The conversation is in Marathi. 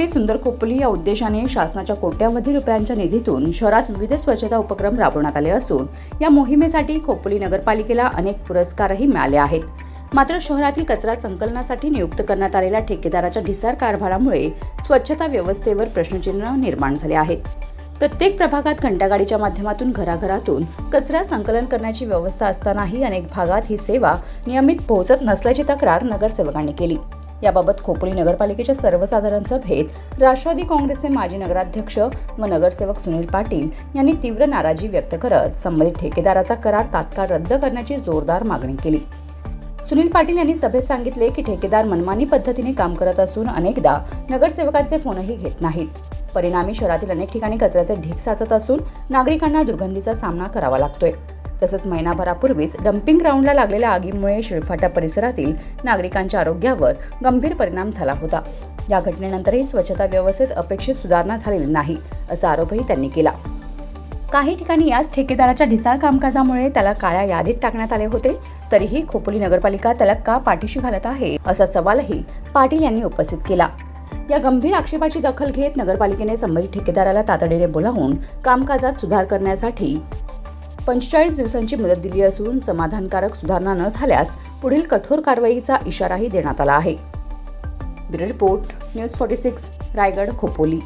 खोपोली सुंदर खोपोली या उद्देशाने शासनाच्या कोट्यावधी रुपयांच्या निधीतून शहरात विविध स्वच्छता उपक्रम राबवण्यात आले असून या मोहिमेसाठी खोपोली नगरपालिकेला अनेक पुरस्कारही मिळाले आहेत. मात्र शहरातील कचरा संकलनासाठी नियुक्त करण्यात आलेल्या ठेकेदाराच्या ढिसाळ कारभारामुळे स्वच्छता व्यवस्थेवर प्रश्नचिन्ह निर्माण झाले आहेत. प्रत्येक प्रभागात घंटागाडीच्या माध्यमातून घराघरातून कचरा संकलन करण्याची व्यवस्था असतानाही अनेक भागात ही सेवा नियमित पोहोचत नसल्याची तक्रार नगरसेवकांनी केली. याबाबत खोपोली नगरपालिकेच्या सर्वसाधारण सभेत राष्ट्रवादी काँग्रेसचे माजी नगराध्यक्ष व नगरसेवक सुनील पाटील यांनी तीव्र नाराजी व्यक्त करत संबंधित ठेकेदाराचा करार तात्काळ रद्द करण्याची जोरदार मागणी केली. सुनील पाटील यांनी सभेत सांगितले की ठेकेदार मनमानी पद्धतीने काम करत असून अनेकदा नगरसेवकांचे फोनही घेत नाहीत. परिणामी शहरातील अनेक ठिकाणी कचऱ्याचे ढीग साचत असून नागरिकांना दुर्गंधीचा सामना करावा लागतोय. तसंच महिनाभरापूर्वीच डम्पिंग ग्राउंडला लागलेल्या आगीमुळे शिळफाटा परिसरातील नागरिकांच्या आरोग्यावर गंभीर परिणाम झाला होता. या घटनेनंतरही स्वच्छता व्यवस्थेत अपेक्षित सुधारणा झालेली नाही असा आरोपही त्यांनी केला. काही ठिकाणी याच ठेकेदाराच्या ढिसाळ कामकाजामुळे त्याला काळ्या यादीत टाकण्यात आले होते. तरीही खोपोली नगरपालिका त्याला का पाठीशी घालत आहे असा सवालही पाटील यांनी उपस्थित केला. या गंभीर आक्षेपाची दखल घेत नगरपालिकेने संबंधित ठेकेदाराला तातडीने बोलावून कामकाजात सुधार करण्यासाठी 45 दिवसांची मुदत दिली असून समाधानकारक सुधारणा न झाल्यास पुढील कठोर कारवाईचा इशाराही देण्यात आला आहे. Bureau report news 46 Raigad Khopoli.